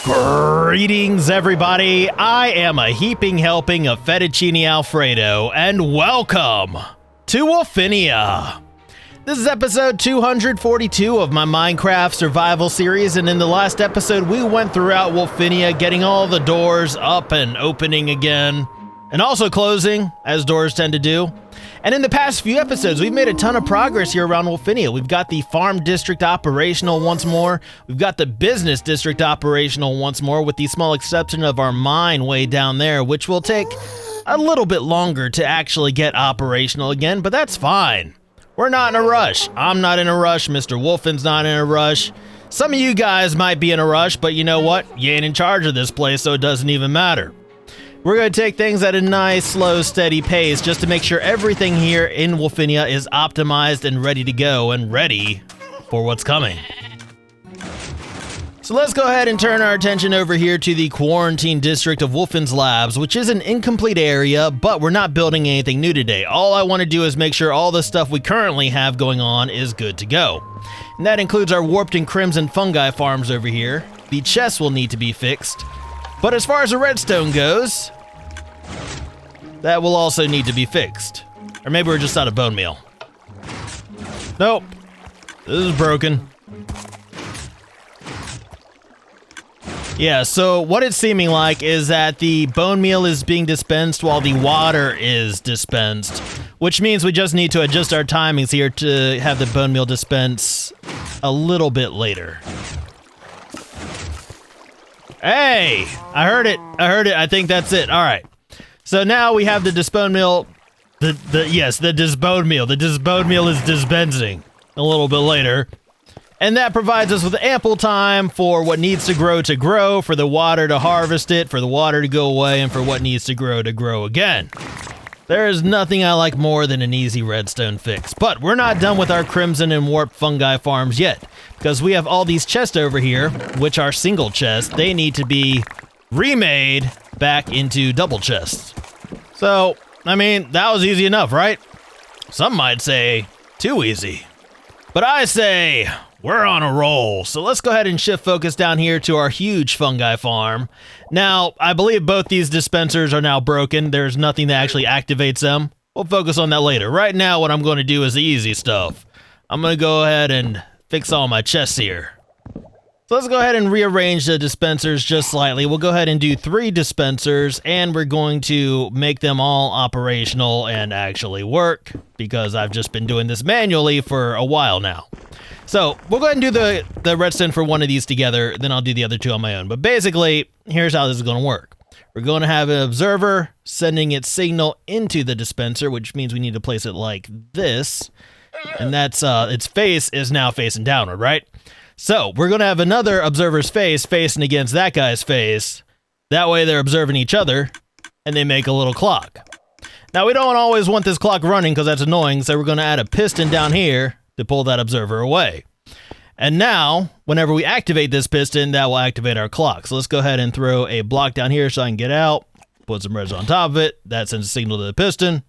Greetings, everybody. I am a heaping helping of fettuccine alfredo, and welcome to Wolfinia. This is episode 242 of my Minecraft survival series, and in the last episode, we went throughout Wolfinia, getting all the doors up and opening again, and also closing, as doors tend to do. And in the past few episodes, we've made a ton of progress here around Wolfinia. We've got the farm district operational once more. We've got the business district operational once more, with the small exception of our mine way down there, which will take a little bit longer to actually get operational again, but that's fine. We're not in a rush. I'm not in a rush. Mr. Wolfin's not in a rush. Some of you guys might be in a rush, but you know what? You ain't in charge of this place, so it doesn't even matter. We're going to take things at a nice, slow, steady pace just to make sure everything here in Wolfinia is optimized and ready to go and ready for what's coming. So let's go ahead and turn our attention over here to the quarantine district of Wolfin's Labs, which is an incomplete area, but we're not building anything new today. All I want to do is make sure all the stuff we currently have going on is good to go. And that includes our warped and crimson fungi farms over here. The chests will need to be fixed. But as far as the redstone goes, that will also need to be fixed. Or maybe we're just out of bone meal. Nope. This is broken. Yeah, so what it's seeming like is that the bone meal is being dispensed while the water is dispensed, which means we just need to adjust our timings here to have the bone meal dispense a little bit later. Hey, I heard it. I think that's it. All right. So now we have the disbone meal. The disbone meal. The disbone meal is dispensing a little bit later. And that provides us with ample time for what needs to grow, for the water to harvest it, for the water to go away, and for what needs to grow again. There is nothing I like more than an easy redstone fix. But we're not done with our crimson and warped fungi farms yet, because we have all these chests over here, which are single chests. They need to be remade back into double chests. So, I mean, that was easy enough, right? Some might say too easy. But I say we're on a roll. So let's go ahead and shift focus down here to our huge fungi farm. Now, I believe both these dispensers are now broken. There's nothing that actually activates them. We'll focus on that later. Right now, what I'm going to do is the easy stuff. I'm going to go ahead and fix all my chests here. So let's go ahead and rearrange the dispensers just slightly. We'll go ahead and do 3 dispensers, and we're going to make them all operational and actually work, because I've just been doing this manually for a while now. So we'll go ahead and do the redstone for one of these together, then I'll do the other 2 on my own. But basically, here's how this is going to work. We're going to have an observer sending its signal into the dispenser, which means we need to place it like this. And that's its face is now facing downward, right? So we're going to have another observer's face facing against that guy's face. That way they're observing each other, and they make a little clock. Now we don't always want this clock running because that's annoying, so we're going to add a piston down here to pull that observer away. And now, whenever we activate this piston, that will activate our clock. So let's go ahead and throw a block down here so I can get out, put some redstone on top of it. That sends a signal to the piston.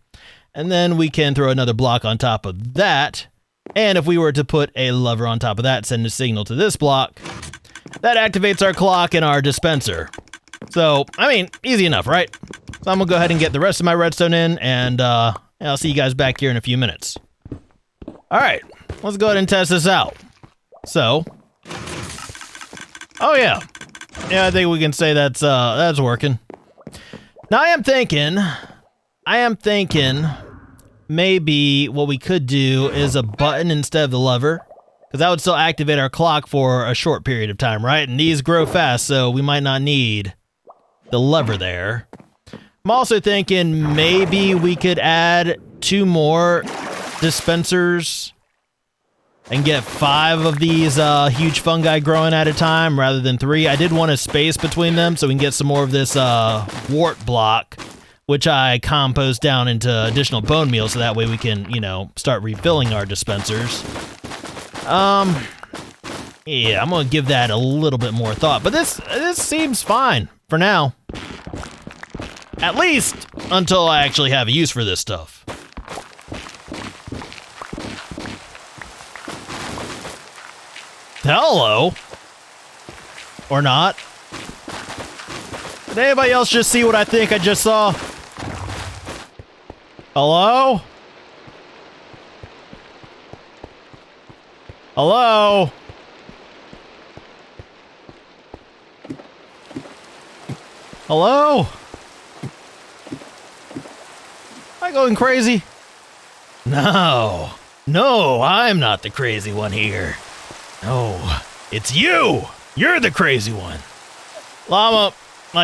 And then we can throw another block on top of that. And if we were to put a lever on top of that, send a signal to this block, that activates our clock and our dispenser. So, I mean, easy enough, right? So I'm going to go ahead and get the rest of my redstone in, and I'll see you guys back here in a few minutes. All right, let's go ahead and test this out. So, oh yeah, I think we can say that's working. Now I am thinking maybe what we could do is a button instead of the lever, because that would still activate our clock for a short period of time, right? And these grow fast, so we might not need the lever there. I'm also thinking maybe we could add 2 more dispensers and get 5 of these huge fungi growing at a time rather than 3. I did want a space between them so we can get some more of this wart block, which I compost down into additional bone meal so that way we can, start refilling our dispensers. Yeah, I'm gonna give that a little bit more thought, but this seems fine for now. At least until I actually have a use for this stuff. Hello. Or not. Did anybody else just see what I think I just saw? Hello? Hello? Hello? Am I going crazy? No. No, I'm not the crazy one here. No, it's you! You're the crazy one. Llama,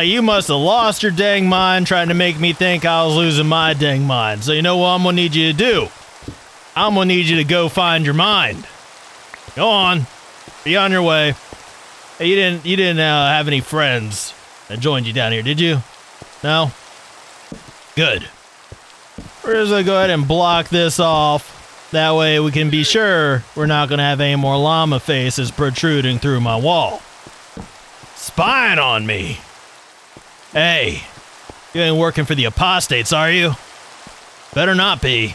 you must have lost your dang mind trying to make me think I was losing my dang mind. So you know what I'm gonna need you to do? I'm gonna need you to go find your mind. Go on. Be on your way. Hey, you didn't have any friends that joined you down here, did you? No? Good. We're just gonna go ahead and block this off. That way we can be sure we're not gonna have any more llama faces protruding through my wall. Spying on me. Hey, you ain't working for the apostates, are you? Better not be.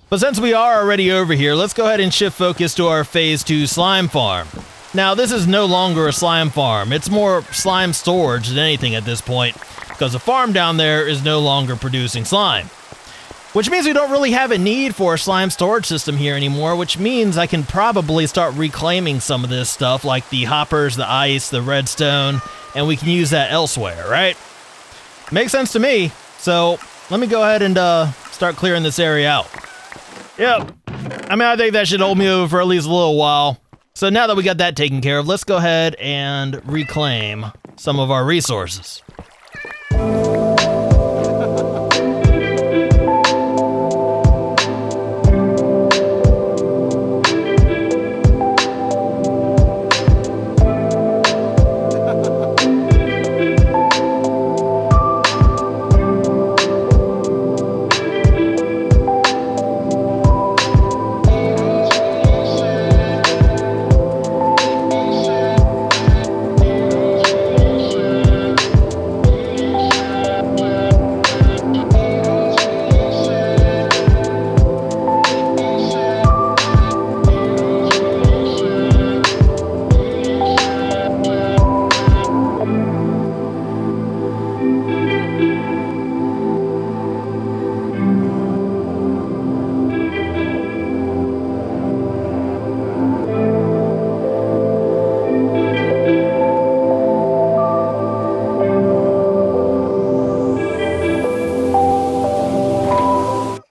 But since we are already over here, let's go ahead and shift focus to our Phase 2 slime farm. Now, this is no longer a slime farm. It's more slime storage than anything at this point, because the farm down there is no longer producing slime. Which means we don't really have a need for a slime storage system here anymore, which means I can probably start reclaiming some of this stuff, like the hoppers, the ice, the redstone, and we can use that elsewhere, right? Makes sense to me. So, let me go ahead and start clearing this area out. Yep. I mean, I think that should hold me over for at least a little while. So now that we got that taken care of, let's go ahead and reclaim some of our resources.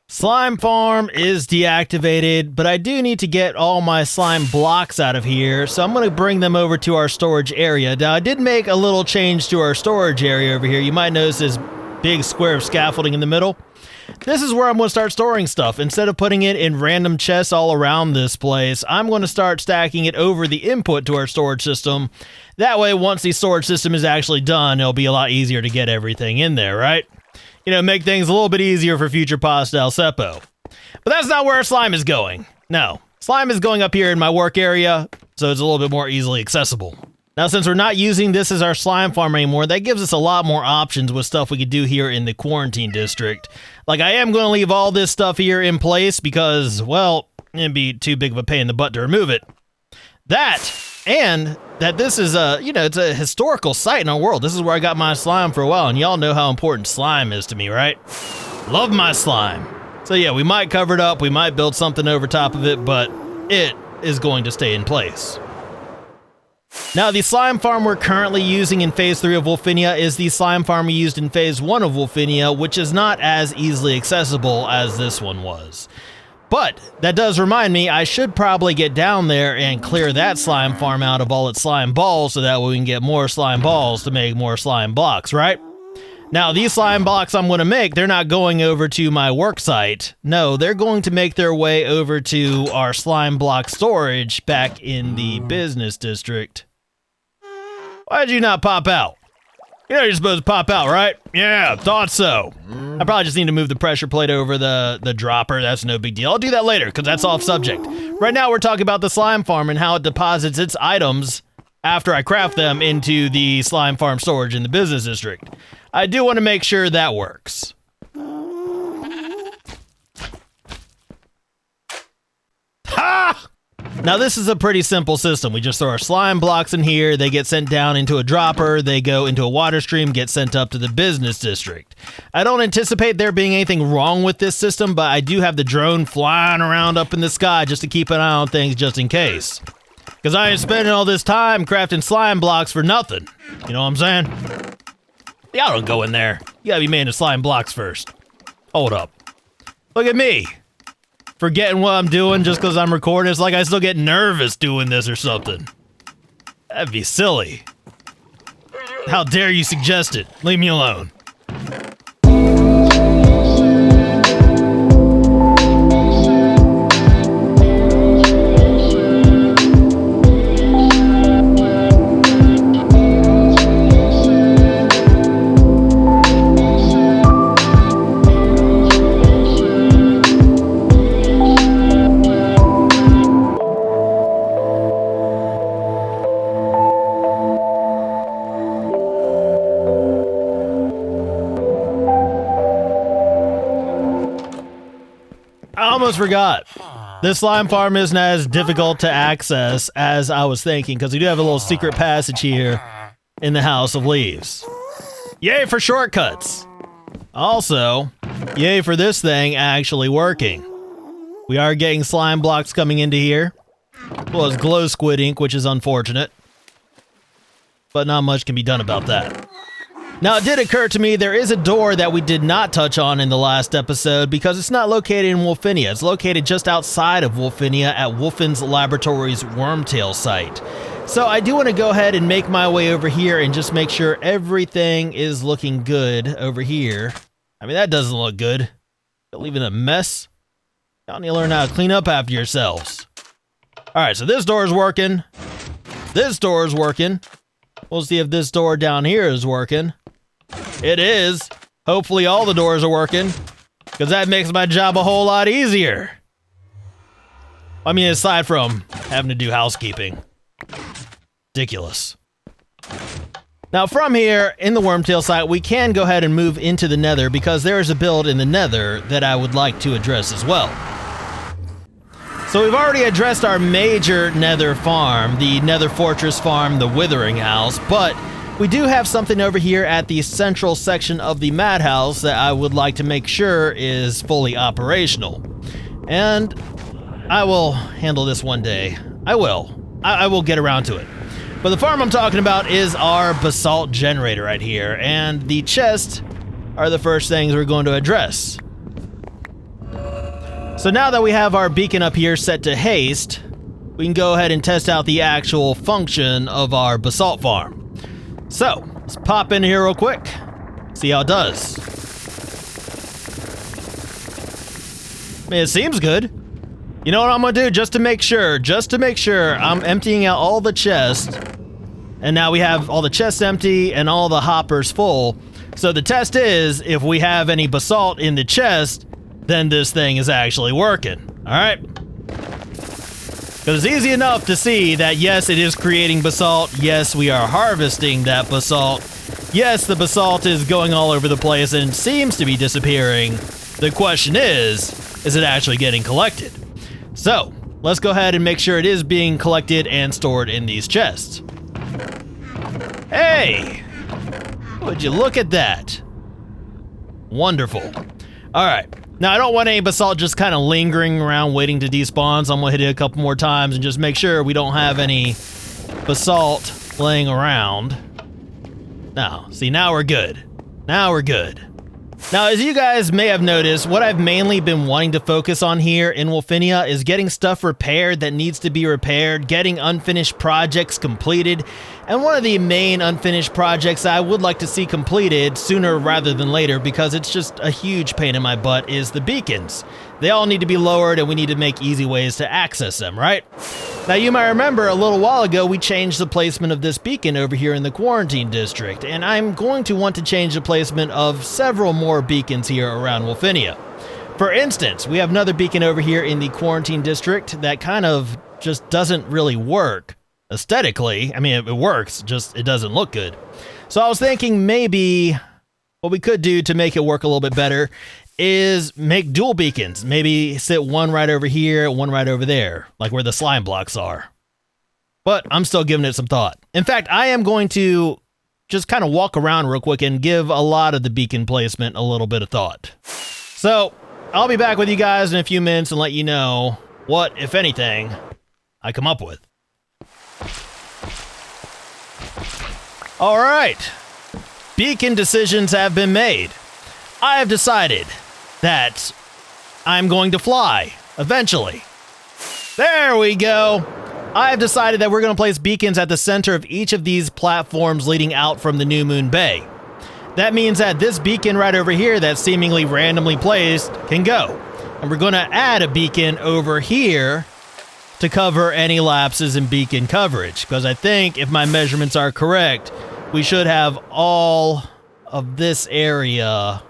Slime farm is deactivated, but I do need to get all my slime blocks out of here, so I'm going to bring them over to our storage area. Now, I did make a little change to our storage area over here. You might notice this big square of scaffolding in the middle. This is where I'm going to start storing stuff. Instead of putting it in random chests all around this place, I'm going to start stacking it over the input to our storage system. That way, once the storage system is actually done, it'll be a lot easier to get everything in there, right? You know, make things a little bit easier for future Pastel Seppo. But that's not where our slime is going. No, slime is going up here in my work area, so it's a little bit more easily accessible. Now, since we're not using this as our slime farm anymore, that gives us a lot more options with stuff we could do here in the quarantine district. Like, I am going to leave all this stuff here in place because, well, it'd be too big of a pain in the butt to remove it. That, and that this is it's a historical site in our world. This is where I got my slime for a while, and y'all know how important slime is to me, right? Love my slime. So yeah, we might cover it up, we might build something over top of it, but it is going to stay in place. Now, the slime farm we're currently using in Phase 3 of Wolfinia is the slime farm we used in Phase 1 of Wolfinia, which is not as easily accessible as this one was. But that does remind me, I should probably get down there and clear that slime farm out of all its slime balls so that way we can get more slime balls to make more slime blocks, right? Now, these slime blocks I'm going to make, they're not going over to my work site. No, they're going to make their way over to our slime block storage back in the business district. Why did you not pop out? You know you're supposed to pop out, right? Yeah, thought so. I probably just need to move the pressure plate over the dropper. That's no big deal. I'll do that later, because that's off subject. Right now, we're talking about the slime farm and how it deposits its items after I craft them into the slime farm storage in the business district. I do want to make sure that works. Now this is a pretty simple system. We just throw our slime blocks in here, they get sent down into a dropper, they go into a water stream, get sent up to the business district. I don't anticipate there being anything wrong with this system, but I do have the drone flying around up in the sky just to keep an eye on things just in case. Because I ain't spending all this time crafting slime blocks for nothing. You know what I'm saying? Y'all don't go in there. You gotta be made of slime blocks first. Hold up. Look at me. Forgetting what I'm doing just because I'm recording. It's like I still get nervous doing this or something. That'd be silly. How dare you suggest it? Leave me alone. I almost forgot. This slime farm isn't as difficult to access as I was thinking, because we do have a little secret passage here in the House of Leaves. Yay for shortcuts! Also, yay for this thing actually working. We are getting slime blocks coming into here. Well, it's glow squid ink, which is unfortunate. But not much can be done about that. Now, it did occur to me there is a door that we did not touch on in the last episode because it's not located in Wolfinia. It's located just outside of Wolfinia at Wolfen's Laboratories Wormtail site. So I do want to go ahead and make my way over here and just make sure everything is looking good over here. I mean, that doesn't look good. You're leaving a mess. Y'all need to learn how to clean up after yourselves. Alright, so this door is working. This door is working. We'll see if this door down here is working. It is. Hopefully all the doors are working, because that makes my job a whole lot easier. I mean, aside from having to do housekeeping. Ridiculous. Now from here, in the Wormtail site, we can go ahead and move into the Nether, because there is a build in the Nether that I would like to address as well. So we've already addressed our major Nether farm, the Nether Fortress farm, the Withering House, but we do have something over here at the central section of the Madhouse that I would like to make sure is fully operational. And I will handle this one day. I will. I will get around to it. But the farm I'm talking about is our basalt generator right here, and the chests are the first things we're going to address. So now that we have our beacon up here set to haste, we can go ahead and test out the actual function of our basalt farm. So, let's pop in here real quick, see how it does. I mean, it seems good. You know what I'm gonna do, just to make sure, I'm emptying out all the chests, and now we have all the chests empty and all the hoppers full. So the test is, if we have any basalt in the chest, then this thing is actually working, alright? Because it's easy enough to see that yes, it is creating basalt, yes, we are harvesting that basalt, yes, the basalt is going all over the place and seems to be disappearing. The question is it actually getting collected? So, let's go ahead and make sure it is being collected and stored in these chests. Hey! Would you look at that? Wonderful. Alright. Now, I don't want any basalt just kind of lingering around waiting to despawn, so I'm going to hit it a couple more times and just make sure we don't have any basalt laying around. Now, see, now we're good. Now we're good. Now, as you guys may have noticed, what I've mainly been wanting to focus on here in Wolfinia is getting stuff repaired that needs to be repaired, getting unfinished projects completed, and one of the main unfinished projects I would like to see completed sooner rather than later, because it's just a huge pain in my butt, is the beacons. They all need to be lowered, and we need to make easy ways to access them, right? Now, you might remember a little while ago we changed the placement of this beacon over here in the quarantine district, and I'm going to want to change the placement of several more beacons here around Wolfinia. For instance, we have another beacon over here in the quarantine district that kind of just doesn't really work aesthetically. I mean, it works, just it doesn't look good. So I was thinking maybe what we could do to make it work a little bit better is make dual beacons. Maybe sit one right over here, one right over there, like where the slime blocks are. But I'm still giving it some thought. In fact, I am going to just kind of walk around real quick and give a lot of the beacon placement a little bit of thought. So I'll be back with you guys in a few minutes and let you know what, if anything, I come up with. All right, beacon decisions have been made. I have decided that I'm going to fly, eventually. There we go. I have decided that we're going to place beacons at the center of each of these platforms leading out from the New Moon Bay. That means that this beacon right over here that's seemingly randomly placed can go. And we're going to add a beacon over here to cover any lapses in beacon coverage. Because I think, if my measurements are correct, we should have all of this area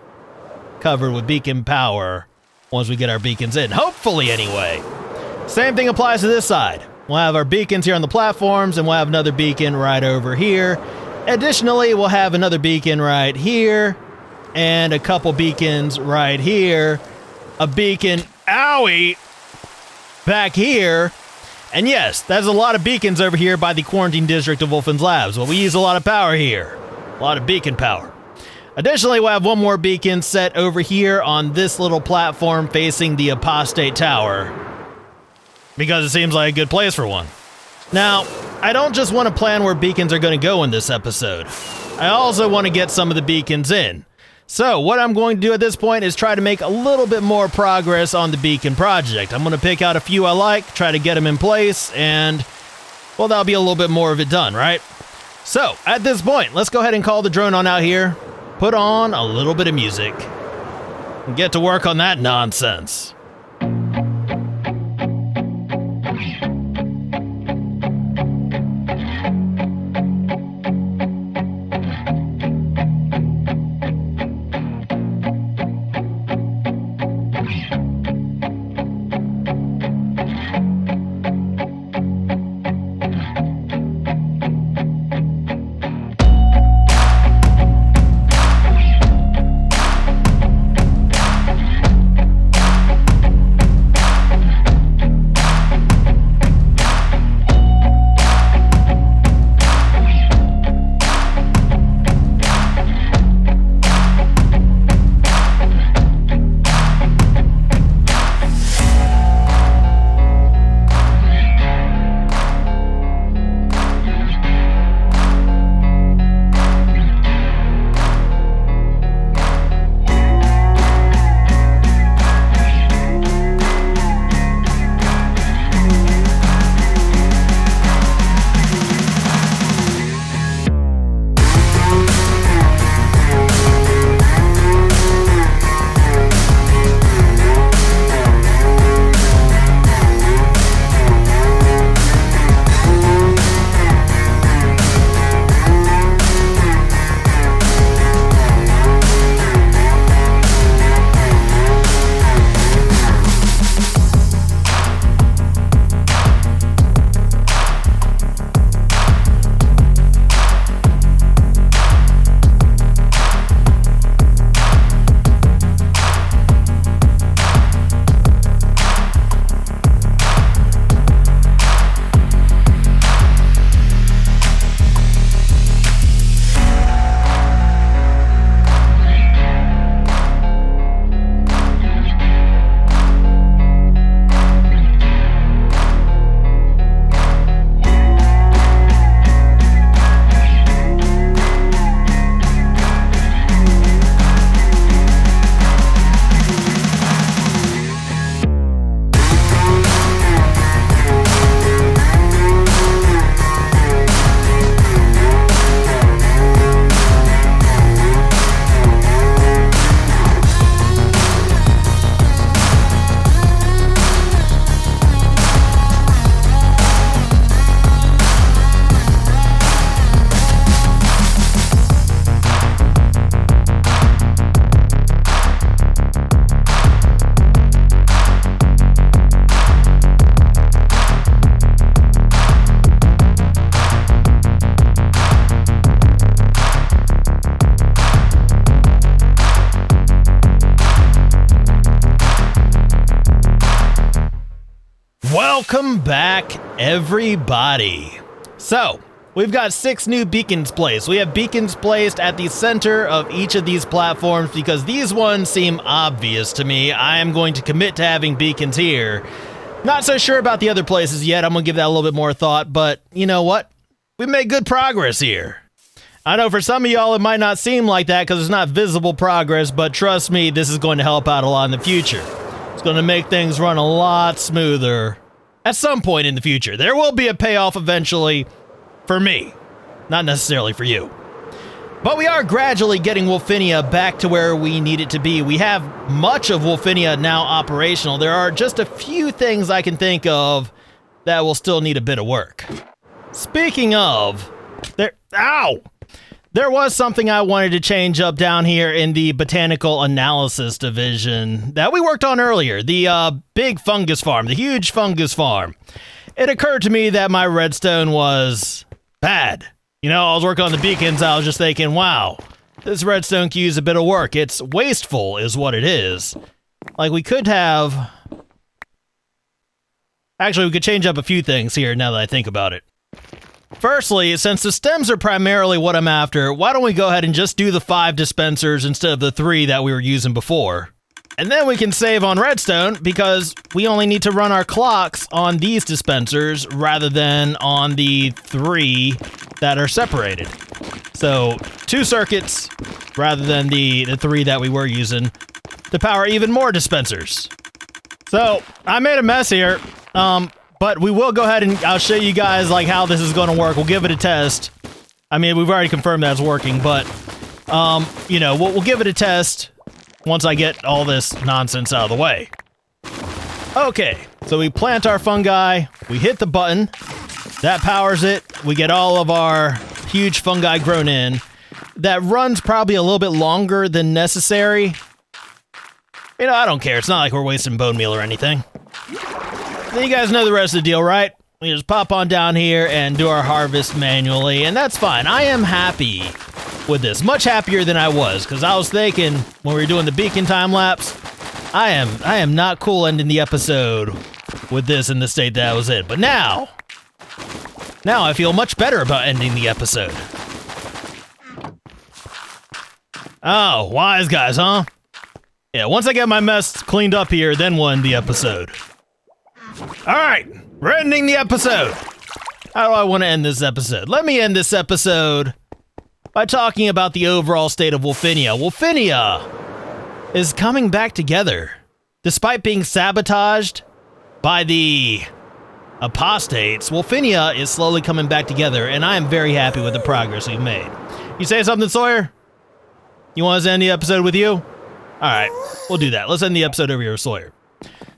covered with beacon power once we get our beacons in. Hopefully, anyway. Same thing applies to this side. We'll have our beacons here on the platforms, and we'll have another beacon right over here. Additionally, we'll have another beacon right here, and a couple beacons right here. A beacon, owie, back here. And yes, there's a lot of beacons over here by the quarantine district of Wolfen's Labs. Well, we use a lot of power here. A lot of beacon power. Additionally, we'll have one more beacon set over here on this little platform facing the apostate tower, because it seems like a good place for one. Now, I don't just want to plan where beacons are going to go in this episode. I also want to get some of the beacons in. So what I'm going to do at this point is try to make a little bit more progress on the beacon project. I'm going to pick out a few I like, try to get them in place, and, well, that'll be a little bit more of it done, right? So, at this point, let's go ahead and call the drone on out here, put on a little bit of music, and get to work on that nonsense. Welcome back, everybody. So, we've got 6 new beacons placed. We have beacons placed at the center of each of these platforms because these ones seem obvious to me. I am going to commit to having beacons here. Not so sure about the other places yet. I'm going to give that a little bit more thought, but you know what? We made good progress here. I know for some of y'all it might not seem like that because it's not visible progress, but trust me, this is going to help out a lot in the future. It's going to make things run a lot smoother at some point in the future. There will be a payoff eventually for me, not necessarily for you. But we are gradually getting Wolfinia back to where we need it to be. We have much of Wolfinia now operational. There are just a few things I can think of that will still need a bit of work. Speaking of, there was something I wanted to change up down here in the botanical analysis division that we worked on earlier, the big fungus farm, the huge fungus farm. It occurred to me that my redstone was bad. You know, I was working on the beacons, I was just thinking, wow, this redstone could use a bit of work. It's wasteful is what it is. Like we could have... Actually, we could change up a few things here now that I think about it. Firstly, since the stems are primarily what I'm after, why don't we go ahead and just do the 5 dispensers instead of the 3 that we were using before? And then we can save on redstone because we only need to run our clocks on these dispensers rather than on the 3 that are separated. So 2 circuits rather than the 3 that we were using to power even more dispensers. So I made a mess here. But we will go ahead and I'll show you guys like how this is going to work. We'll give it a test. I mean, we've already confirmed that it's working, but you know, we'll give it a test once I get all this nonsense out of the way. Okay, so we plant our fungi, we hit the button, that powers it, we get all of our huge fungi grown in. That runs probably a little bit longer than necessary. You know, I don't care, it's not like we're wasting bone meal or anything. You guys know the rest of the deal, right? We just pop on down here and do our harvest manually, and that's fine. I am happy with this. Much happier than I was, because I was thinking when we were doing the beacon time lapse, I am not cool ending the episode with this in the state that I was in. But now I feel much better about ending the episode. Oh, wise guys, huh? Yeah, once I get my mess cleaned up here, then we'll end the episode. Alright, we're ending the episode. How do I want to end this episode? Let me end this episode by talking about the overall state of Wolfinia. Wolfinia is coming back together. Despite being sabotaged by the apostates, Wolfinia is slowly coming back together, and I am very happy with the progress we've made. You say something, Sawyer? You want us to end the episode with you? Alright, we'll do that. Let's end the episode over here with Sawyer.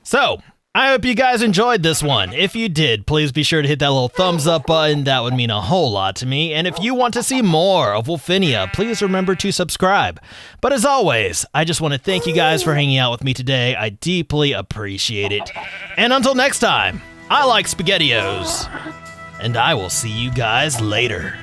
So, I hope you guys enjoyed this one. If you did, please be sure to hit that little thumbs up button. That would mean a whole lot to me. And if you want to see more of Wolfinia, please remember to subscribe. But as always, I just want to thank you guys for hanging out with me today. I deeply appreciate it. And until next time, I like SpaghettiOs. And I will see you guys later.